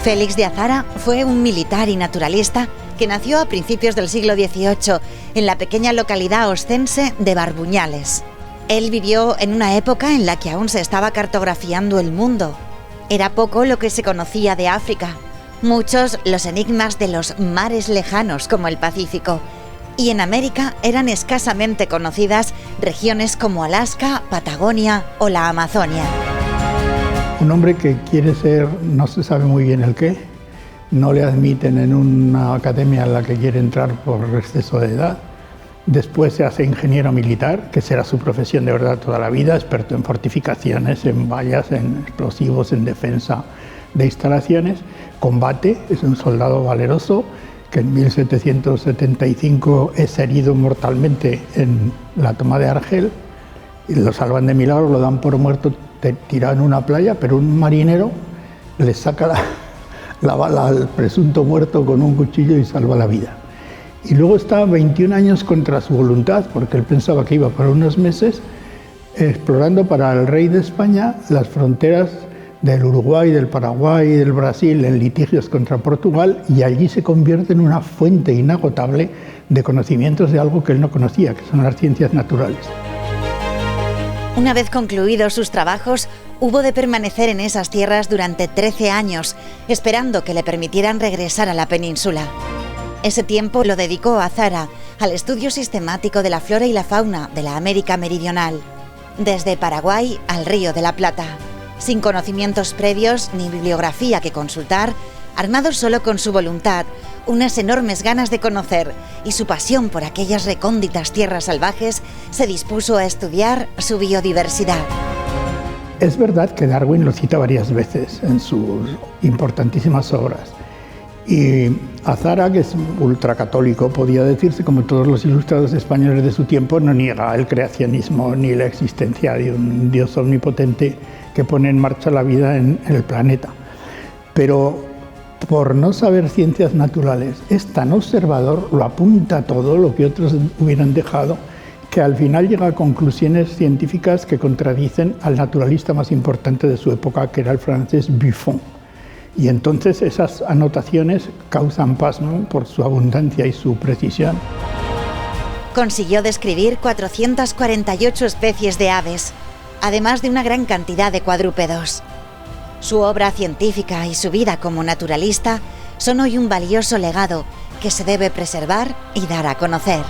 Félix de Azara fue un militar y naturalista que nació a principios del siglo XVIII en la pequeña localidad oscense de Barbuñales. Él vivió en una época en la que aún se estaba cartografiando el mundo. Era poco lo que se conocía de África, muchos los enigmas de los mares lejanos como el Pacífico, y en América eran escasamente conocidas regiones como Alaska, Patagonia o la Amazonia. Un hombre que quiere ser, no se sabe muy bien el qué, no le admiten en una academia en la que quiere entrar por exceso de edad. Después se hace ingeniero militar, que será su profesión de verdad toda la vida, experto en fortificaciones, en vallas, en explosivos, en defensa de instalaciones. Combate, es un soldado valeroso que en 1775 es herido mortalmente en la toma de Argel y lo salvan de milagro, lo dan por muerto tirado en una playa, pero un marinero le saca la bala al presunto muerto con un cuchillo y salva la vida. Y luego está 21 años contra su voluntad, porque él pensaba que iba por unos meses, explorando para el rey de España las fronteras del Uruguay, del Paraguay y del Brasil en litigios contra Portugal, y allí se convierte en una fuente inagotable de conocimientos de algo que él no conocía, que son las ciencias naturales. Una vez concluidos sus trabajos, hubo de permanecer en esas tierras durante 13 años, esperando que le permitieran regresar a la península. Ese tiempo lo dedicó Azara al estudio sistemático de la flora y la fauna de la América Meridional, desde Paraguay al Río de la Plata. Sin conocimientos previos ni bibliografía que consultar, armado solo con su voluntad, unas enormes ganas de conocer y su pasión por aquellas recónditas tierras salvajes, se dispuso a estudiar su biodiversidad. Es verdad que Darwin lo cita varias veces en sus importantísimas obras. Y Azara, que es ultracatólico, podía decirse, como todos los ilustrados españoles de su tiempo, no niega el creacionismo ni la existencia de un Dios omnipotente que pone en marcha la vida en el planeta. Pero por no saber ciencias naturales, es tan observador, lo apunta todo lo que otros hubieran dejado, que al final llega a conclusiones científicas que contradicen al naturalista más importante de su época, que era el francés Buffon. Y entonces esas anotaciones causan pasmo por su abundancia y su precisión. Consiguió describir 448 especies de aves, además de una gran cantidad de cuadrúpedos. Su obra científica y su vida como naturalista son hoy un valioso legado que se debe preservar y dar a conocer.